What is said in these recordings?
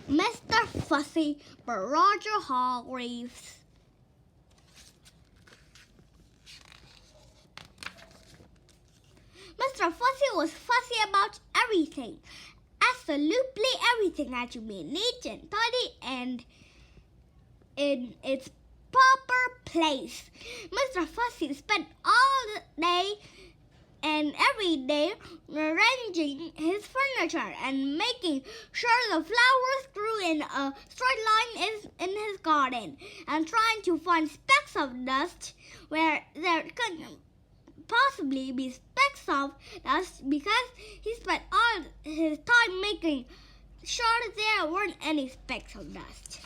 Mr. Fussy by Roger Hargreaves. Mr. Fussy was fussy about everything, absolutely everything had to be neat and tidy and in its proper place. Mr. Fussy spent all the day and every day arranging his furniture and making sure the flowers grew in a straight line in his garden, and trying to find specks of dust where there couldn't possibly be specks of dust, because he spent all his time making sure there weren't any specks of dust.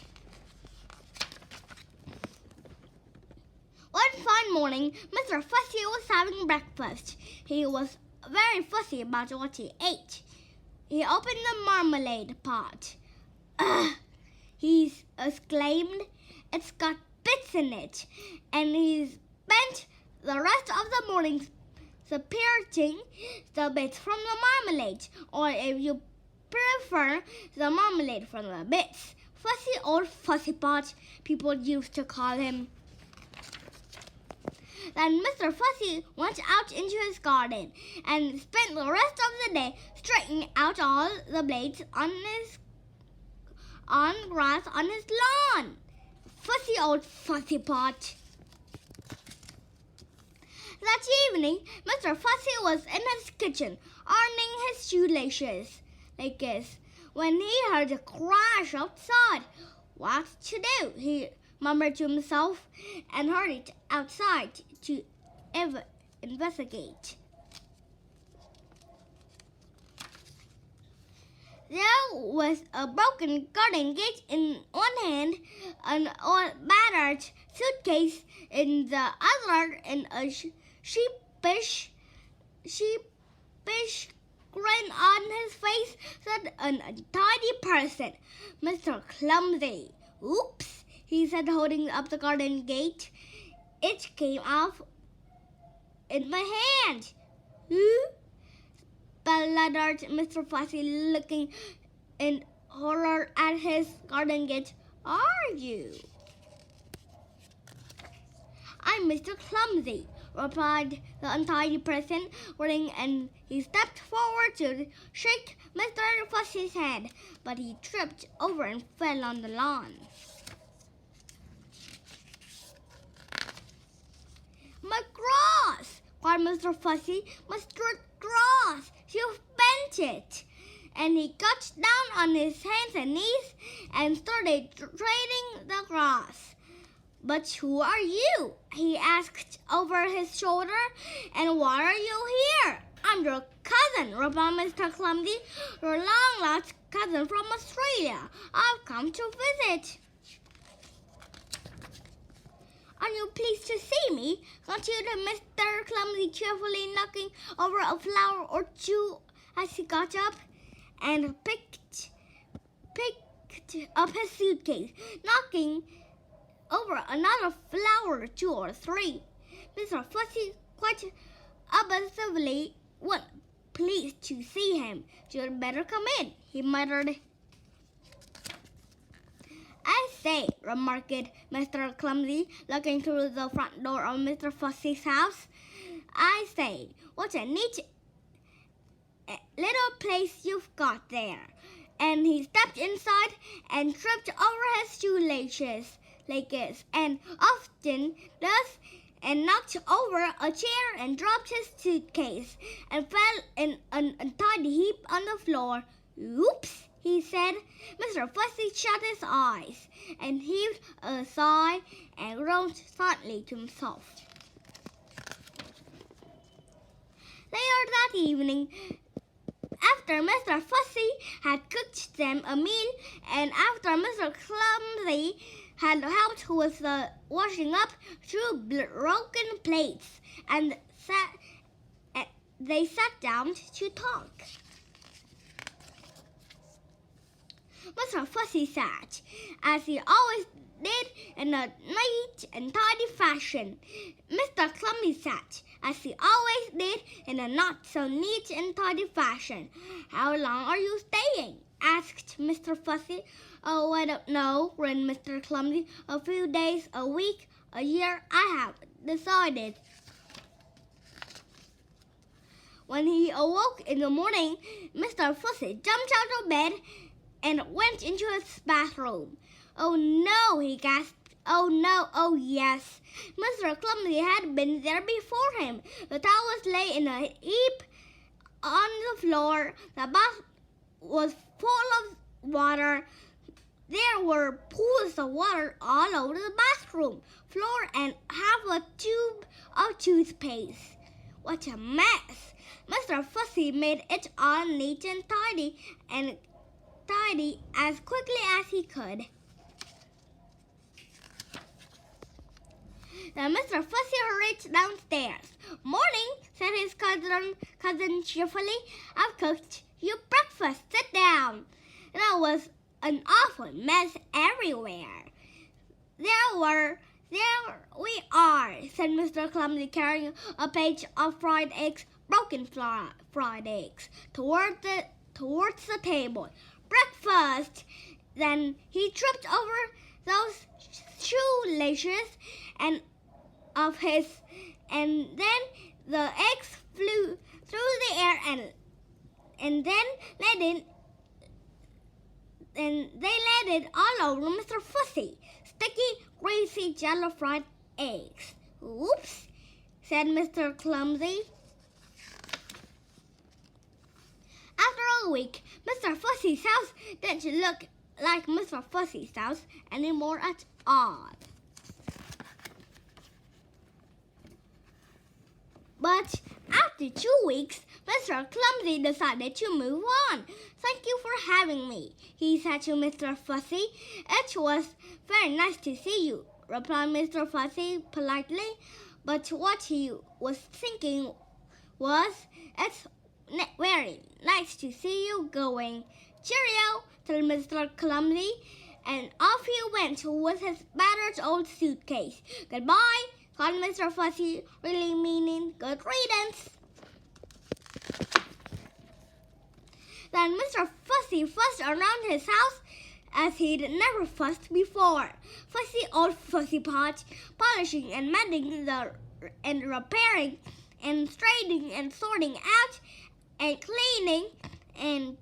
One fine morning, Mr. Fussy was having breakfast. He was very fussy about what he ate. He opened the marmalade pot. "Ugh!" he exclaimed. "It's got bits in it." And he spent the rest of the morning separating the bits from the marmalade, or if you prefer, the marmalade from the bits. Fussy old fussy pot, people used to call him. Then Mr. Fussy went out into his garden and spent the rest of the day straightening out all the blades on grass on his lawn. Fussy old fussy pot. That evening, Mr. Fussy was in his kitchen, ironing his shoelaces like this, when he heard a crash outside. "What to do?" he murmured to himself, and hurried outside to investigate. There was a broken garden gate in one hand, an old battered suitcase in the other, and a sheepish grin on his face said an untidy person. "Mr. Clumsy." "Oops," he said, holding up the garden gate. "It came off in my hand." "Who?" bluttered Mr. Fussy, looking in horror at his garden gate. "Are you?" "I'm Mr. Clumsy," replied the untidy person, grinning, and he stepped forward to shake Mr. Fussy's hand, but he tripped over and fell on the lawn. "My grass!" cried Mr. Fussy. "My straight grass! You've bent it!" And he got down on his hands and knees and started trading the grass. "But who are you?" he asked over his shoulder. "And why are you here?" "I'm your cousin," replied Mr. Clumsy. "Your long-lost cousin from Australia. I've come to visit." "Are you pleased to see me?" continued Mr. Clumsy, cheerfully knocking over a flower or two as he got up and picked up his suitcase, knocking over another flower, 2 or 3. Mr. Fussy quite obviously wasn't pleased to see him. "You'd better come in," he muttered. "I say," remarked Mr. Clumsy, looking through the front door of Mr. Fussy's house. "I say, what a neat little place you've got there." And he stepped inside and tripped over his shoelaces like this, and often does, and knocked over a chair and dropped his suitcase and fell in an untidy heap on the floor. "Oops," he said. Mr. Fussy shut his eyes and heaved a sigh and groaned silently to himself. Later that evening, after Mr. Fussy had cooked them a meal, and after Mr. Clumsy had helped with the washing up 2 broken plates, and they sat down to talk. Mr. Fussy sat, as he always did, in a neat and tidy fashion. Mr. Clumsy sat, as he always did, in a not so neat and tidy fashion. "How long are you staying?" asked Mr. Fussy. "Oh, I don't know," grinned Mr. Clumsy. "A few days, a week, a year, I haven't decided." When he awoke in the morning, Mr. Fussy jumped out of bed and went into his bathroom. "Oh no," he gasped. "Oh no, oh yes." Mr. Clumsy had been there before him. The towels lay in a heap on the floor. The bath was full of water. There were pools of water all over the bathroom floor and half a tube of toothpaste. What a mess! Mr. Fussy made it all neat and tidy as quickly as he could. Then Mr. Fussy hurried downstairs. "Morning," said his cousin cheerfully. "I've cooked you breakfast. Sit down." There was an awful mess everywhere. There we are," said Mr. Clumsy, carrying a plate of fried eggs, broken fried eggs, towards the table. "Breakfast!" Then he tripped over those shoelaces of his, and then the eggs flew through the air and then they landed all over Mr. Fussy. Sticky, greasy, jello fried eggs. "Oops," said Mr. Clumsy. After a week, Mr. Fussy's house didn't look like Mr. Fussy's house anymore at all. But after 2 weeks, Mr. Clumsy decided to move on. "Thank you for having me," he said to Mr. Fussy. "It was very nice to see you," replied Mr. Fussy politely. But what he was thinking was, "It's very nice to see you going." "Cheerio," said Mr. Clumsy, and off he went with his battered old suitcase. "Goodbye," called Mr. Fussy, really meaning good riddance. Then Mr. Fussy fussed around his house as he'd never fussed before. Fussy old fussy pot, polishing and mending and repairing and straightening and sorting out and cleaning and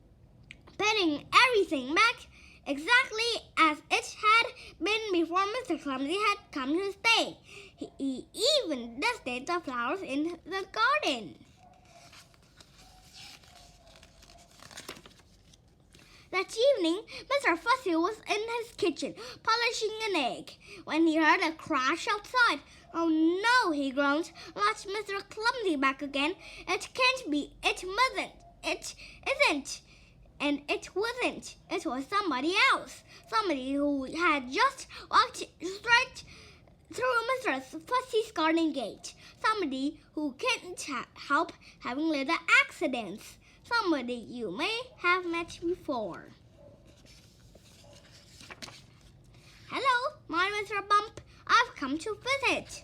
putting everything back exactly as it had been before Mr. Clumsy had come to stay. He even dusted the flowers in the garden. That evening, Mr. Fussy was in his kitchen, polishing an egg, when he heard a crash outside. "Oh no," he groaned. "That's Mr. Clumsy back again. It can't be. It mustn't. It isn't. And it wasn't. It was somebody else. Somebody who had just walked straight through Mr. Fussy's garden gate. Somebody who can't help having little accidents. Somebody you may have met before." "Hello, my Mr. Bump. I've come to visit."